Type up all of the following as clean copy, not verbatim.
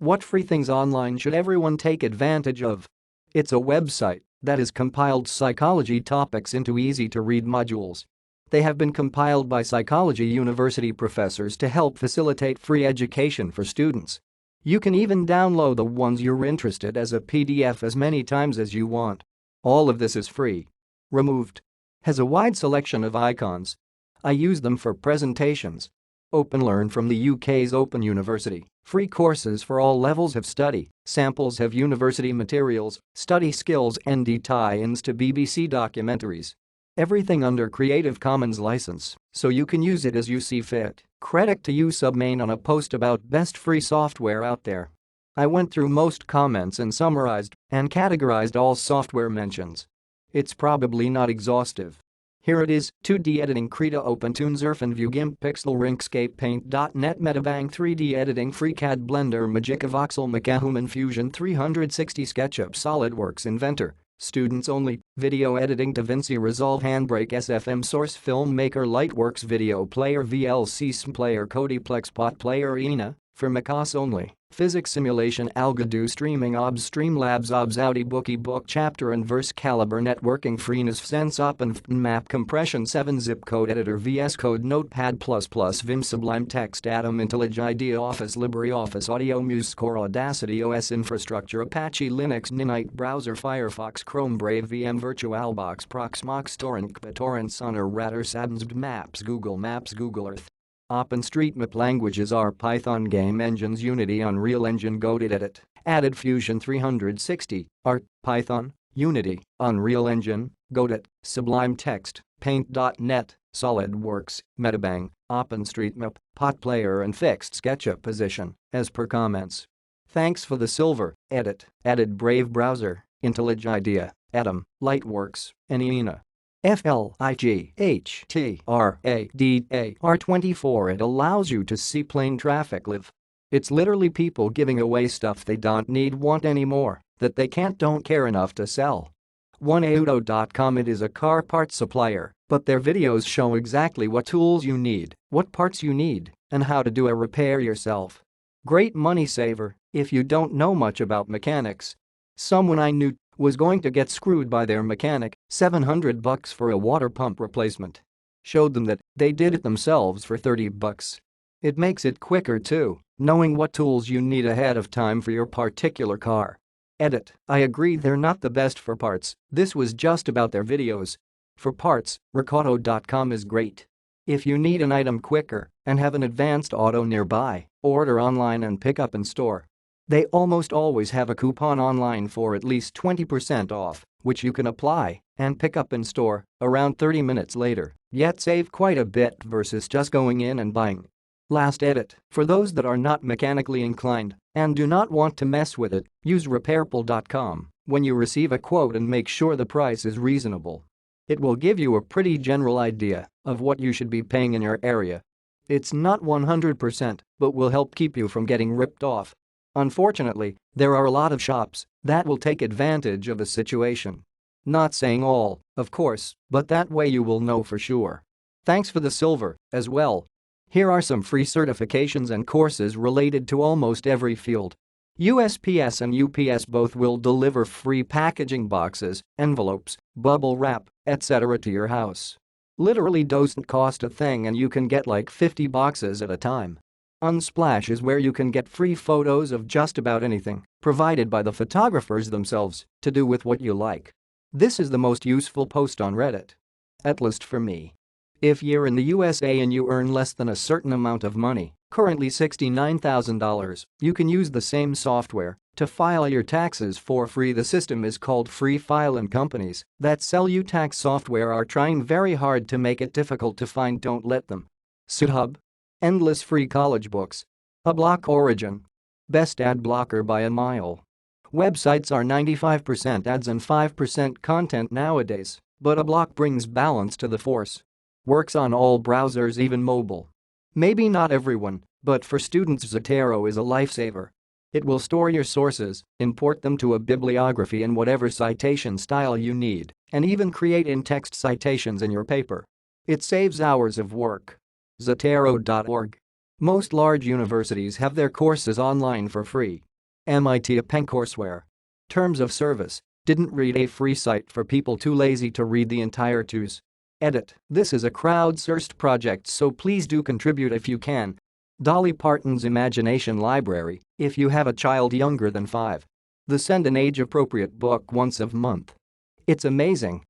What free things online should everyone take advantage of? It's a website that has compiled psychology topics into easy-to-read modules. They have been compiled by psychology university professors to help facilitate free education for students. You can even download the ones you're interested as a PDF as many times as you want. All of this is free. Removed. Has a wide selection of icons. I use them for presentations. OpenLearn from the UK's Open University. Free courses for all levels of study, samples of university materials, study skills and tie-ins to BBC documentaries. Everything under Creative Commons license, so you can use it as you see fit. Credit to you submain on a post about best free software out there. I went through most comments and summarized and categorized all software mentions. It's probably not exhaustive. Here it is: 2D editing, Krita, OpenToon, ZerfenView, GIMP, Pixel, Inkscape, Paint.net, Metabang, 3D editing, FreeCAD, Blender, Magica, Voxel, Macahuman, Fusion 360, SketchUp, SolidWorks, Inventor, Students Only, Video Editing, DaVinci Resolve, Handbrake, SFM, Source, Filmmaker, Lightworks, Video Player, VLC, SM Player, Codiplex, Pot Player, ENA, for macOS only, Physics Simulation, Algodo, Streaming, OBS, Streamlabs, OBS, Audiobook, eBook, Chapter and Verse, Calibre, Networking, Freeness, Sense, OpenFN, Map Compression, 7, Zip Code Editor, VS Code, Notepad++, Vim, Sublime Text, Atom, IntelliJ IDEA, Office, LibreOffice, Audio, MuseScore, Audacity OS, Infrastructure, Apache Linux, Ninite, Browser, Firefox, Chrome, Brave, VM, VirtualBox, Proxmox, Torrent, BitTorrent, Sonar, Radar, Sabnsd, Maps, Google Maps, Google Earth. OpenStreetMap. Languages are Python, Game Engines, Unity, Unreal Engine, Godot, added Fusion 360, Art, Python, Unity, Unreal Engine, Godot, Sublime Text, Paint.net, SolidWorks, Metabang, OpenStreetMap, Pot Player and Fixed SketchUp position, as per comments. Thanks for the silver. Added Brave Browser, IntelliJ IDEA, Atom, Lightworks, and ENA. FLIGHTRADAR24. It allows you to see plane traffic live. It's literally people giving away stuff they don't need, want anymore, that they don't care enough to sell. 1auto.com. It is a car parts supplier, but their videos show exactly what tools you need, what parts you need, and how to do a repair yourself. Great money saver if you don't know much about mechanics. Someone I knew was going to get screwed by their mechanic, $700 for a water pump replacement. Showed them that they did it themselves for $30. It makes it quicker too, knowing what tools you need ahead of time for your particular car. I agree they're not the best for parts. This was just about their videos. For parts, Ricardo.com is great. If you need an item quicker and have an advanced auto nearby, order online and pick up in store. They almost always have a coupon online for at least 20% off, which you can apply and pick up in store around 30 minutes later, yet save quite a bit versus just going in and buying. Last edit: for those that are not mechanically inclined and do not want to mess with it, use repairable.com when you receive a quote and make sure the price is reasonable. It will give you a pretty general idea of what you should be paying in your area. It's not 100%, but will help keep you from getting ripped off. Unfortunately, there are a lot of shops that will take advantage of a situation. Not saying all, of course, but that way you will know for sure. Thanks for the silver, as well. Here are some free certifications and courses related to almost every field. USPS and UPS both will deliver free packaging boxes, envelopes, bubble wrap, etc. to your house. Literally doesn't cost a thing and you can get like 50 boxes at a time. Unsplash is where you can get free photos of just about anything, provided by the photographers themselves, to do with what you like. This is the most useful post on Reddit. At least for me. If you're in the USA and you earn less than a certain amount of money, currently $69,000, you can use the same software to file your taxes for free. The system is called Free File, and companies that sell you tax software are trying very hard to make it difficult to find. Don't let them. SudHub. Endless free college books. A block origin. Best ad blocker by a mile. Websites are 95% ads and 5% content nowadays, but a block brings balance to the force. Works on all browsers, even mobile. Maybe not everyone, but for students Zotero is a lifesaver. It will store your sources, import them to a bibliography in whatever citation style you need, and even create in-text citations in your paper. It saves hours of work. Zotero.org. Most large universities have their courses online for free. MIT Append courseware. Terms of service. Didn't read a free site for people too lazy to read the entire twos. Edit. This is a crowdsourced project, so please do contribute if you can. Dolly Parton's Imagination Library, if you have a child younger than 5. The send an age-appropriate book once a month. It's amazing.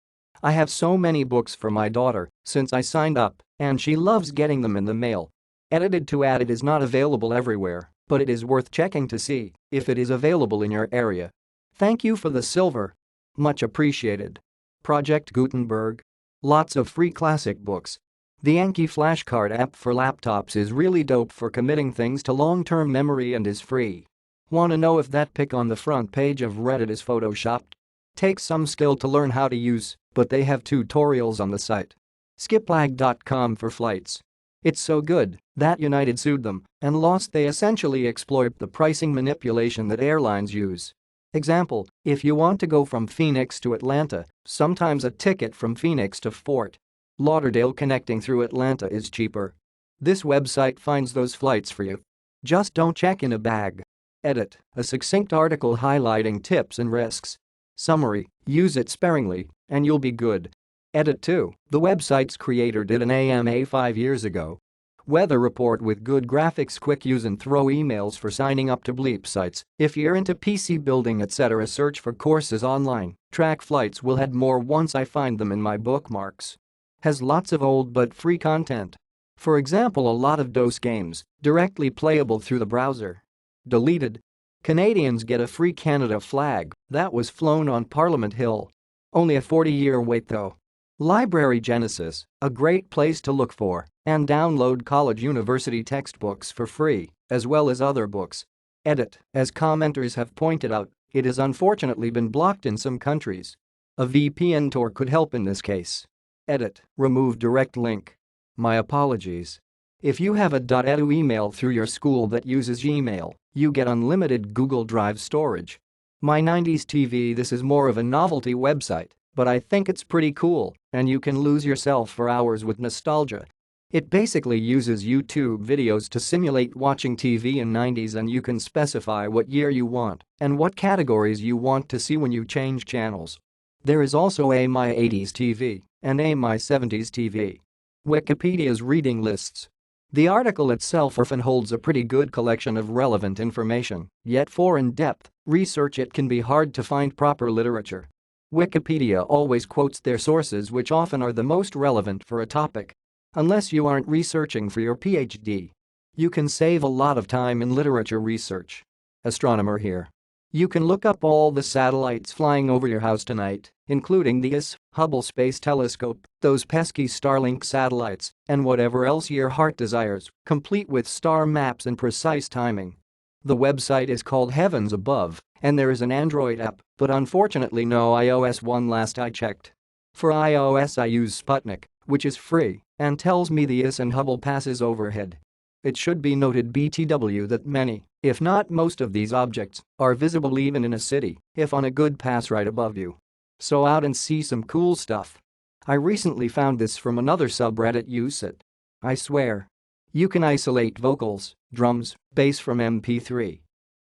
I have so many books for my daughter since I signed up, and she loves getting them in the mail. Edited to add. It is not available everywhere, but it is worth checking to see if it is available in your area. Thank you for the silver. Much appreciated. Project Gutenberg. Lots of free classic books. The Anki flashcard app for laptops is really dope for committing things to long-term memory and is free. Want to know if that pic on the front page of Reddit is photoshopped? Takes some skill to learn how to use, but they have tutorials on the site. Skiplag.com for flights. It's so good that United sued them and lost. They essentially exploit the pricing manipulation that airlines use. Example, if you want to go from Phoenix to Atlanta, sometimes a ticket from Phoenix to Fort Lauderdale connecting through Atlanta is cheaper. This website finds those flights for you. Just don't check in a bag. Edit. A succinct article highlighting tips and risks. Summary. Use it sparingly, and you'll be good. Edit 2. The website's creator did an AMA 5 years ago. Weather report with good graphics, quick use and throw emails for signing up to bleep sites. If you're into PC building etc. search for courses online. Track flights. Will add more once I find them in my bookmarks. Has lots of old but free content. For example, a lot of DOS games, directly playable through the browser. Deleted. Canadians get a free Canada flag that was flown on Parliament Hill. Only a 40-year wait though. Library Genesis, a great place to look for and download college university textbooks for free, as well as other books. Edit. As commenters have pointed out, it has unfortunately been blocked in some countries. A VPN Tor could help in this case. Edit. Remove direct link. My apologies. If you have a .edu email through your school that uses Gmail, you get unlimited Google Drive storage. My 90s TV. This is more of a novelty website, but I think it's pretty cool, and you can lose yourself for hours with nostalgia. It basically uses YouTube videos to simulate watching TV in 90s, and you can specify what year you want and what categories you want to see when you change channels. There is also a My 80s TV and a My 70s TV. Wikipedia's reading lists. The article itself often holds a pretty good collection of relevant information, yet for in-depth research it can be hard to find proper literature. Wikipedia always quotes their sources, which often are the most relevant for a topic. Unless you aren't researching for your PhD. You can save a lot of time in literature research. Astronomer here. You can look up all the satellites flying over your house tonight, including the Hubble Space Telescope, those pesky Starlink satellites, and whatever else your heart desires, complete with star maps and precise timing. The website is called Heavens Above, and there is an Android app, but unfortunately no iOS one last I checked. For iOS I use Sputnik, which is free, and tells me the and Hubble passes overhead. It should be noted BTW that many, if not most of these objects, are visible even in a city, if on a good pass right above you. So out and see some cool stuff. I recently found this from another subreddit. Use it. I swear. You can isolate vocals, drums, bass from MP3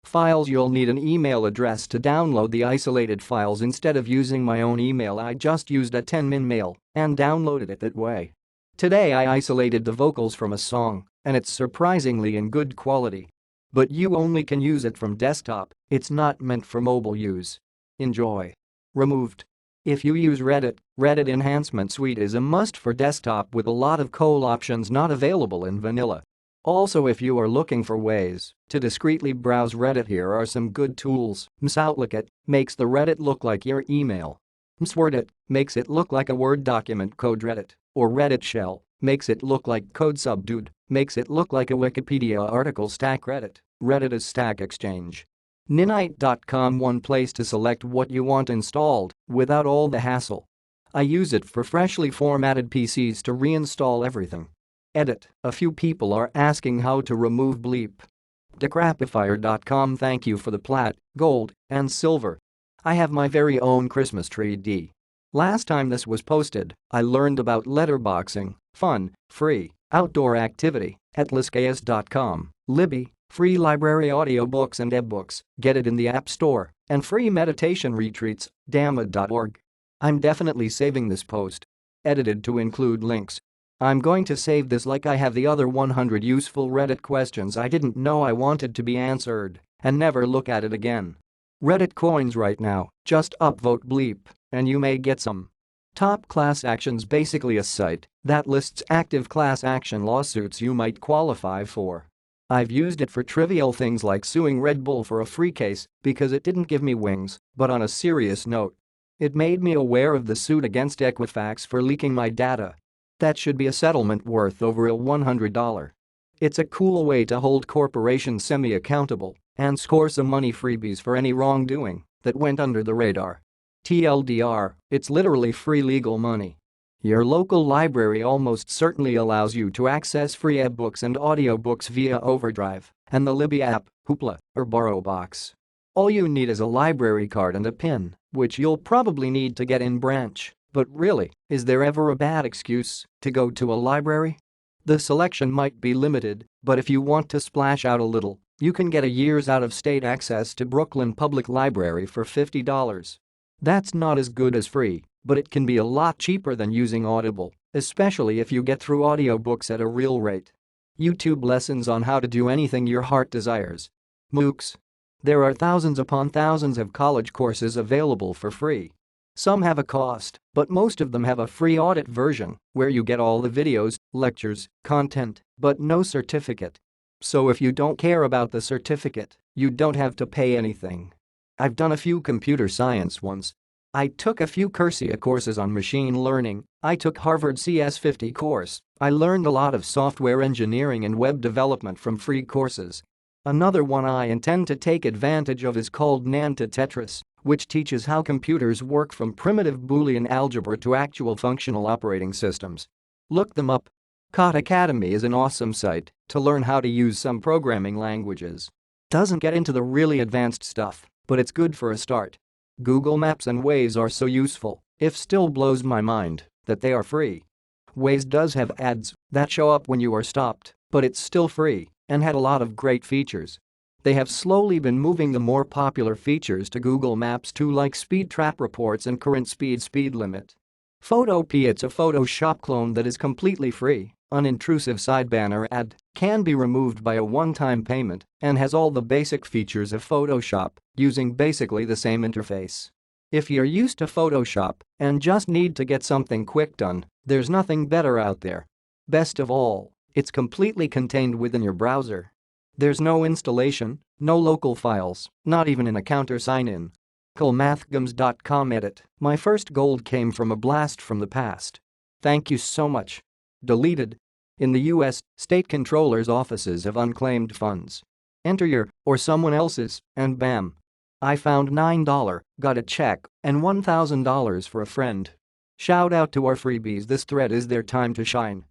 files. You'll need an email address to download the isolated files. Instead of using my own email, I just used a 10-min mail and downloaded it that way. Today I isolated the vocals from a song, and it's surprisingly in good quality. But you only can use it from desktop, it's not meant for mobile use. Enjoy. Removed. If you use Reddit, Reddit Enhancement Suite is a must for desktop with a lot of cool options not available in vanilla. Also, if you are looking for ways to discreetly browse Reddit, here are some good tools. Outlook makes the Reddit look like your email. Wordit makes it look like a Word document. Code Reddit or Reddit Shell makes it look like code. Subdude makes it look like a Wikipedia article. Stack Reddit. Reddit is Stack Exchange. Ninite.com, one place to select what you want installed without all the hassle. I use it for freshly formatted PCs to reinstall everything. Edit. A few people are asking how to remove bleep. Decrapifier.com, thank you for the plat, gold, and silver. I have my very own Christmas tree D. Last time this was posted, I learned about letterboxing, fun, free, outdoor activity, at liskayas.com, Libby, Free library audiobooks and ebooks, get it in the App Store, and free meditation retreats, damn.org. I'm definitely saving this post. Edited to include links. I'm going to save this like I have the other 100 useful Reddit questions I didn't know I wanted to be answered, and never look at it again. Reddit coins right now, just upvote bleep, and you may get some. Top Class Action's basically a site that lists active class action lawsuits you might qualify for. I've used it for trivial things like suing Red Bull for a free case because it didn't give me wings, but on a serious note, it made me aware of the suit against Equifax for leaking my data. That should be a settlement worth over $100. It's a cool way to hold corporations semi-accountable and score some money freebies for any wrongdoing that went under the radar. TLDR, it's literally free legal money. Your local library almost certainly allows you to access free ebooks and audiobooks via Overdrive and the Libby app, Hoopla, or BorrowBox. All you need is a library card and a PIN, which you'll probably need to get in branch, but really, is there ever a bad excuse to go to a library? The selection might be limited, but if you want to splash out a little, you can get a year's out-of-state access to Brooklyn Public Library for $50. That's not as good as free, but it can be a lot cheaper than using Audible, especially if you get through audiobooks at a real rate. YouTube lessons on how to do anything your heart desires. MOOCs. There are thousands upon thousands of college courses available for free. Some have a cost, but most of them have a free audit version where you get all the videos, lectures, content, but no certificate. So if you don't care about the certificate, you don't have to pay anything. I've done a few computer science ones. I took a few Cursia courses on machine learning, I took Harvard CS50 course, I learned a lot of software engineering and web development from free courses. Another one I intend to take advantage of is called Nanta Tetris, which teaches how computers work from primitive Boolean algebra to actual functional operating systems. Look them up. Khan Academy is an awesome site to learn how to use some programming languages. Doesn't get into the really advanced stuff, but it's good for a start. Google Maps and Waze are so useful, it still blows my mind that they are free. Waze does have ads that show up when you are stopped, but it's still free and had a lot of great features. They have slowly been moving the more popular features to Google Maps too, like speed trap reports and current speed limit. Photopea, it's a Photoshop clone that is completely free, unintrusive side banner ad, can be removed by a one-time payment, and has all the basic features of Photoshop using basically the same interface. If you're used to Photoshop and just need to get something quick done, there's nothing better out there. Best of all, it's completely contained within your browser. There's no installation, no local files, not even an account or sign-in. Mathgums.com edit. My first gold came from a blast from the past. Thank you so much. Deleted. In the US, state controllers' offices have unclaimed funds. Enter your or someone else's, and bam. I found $9, got a check, and $1,000 for a friend. Shout out to our freebies, this thread is their time to shine.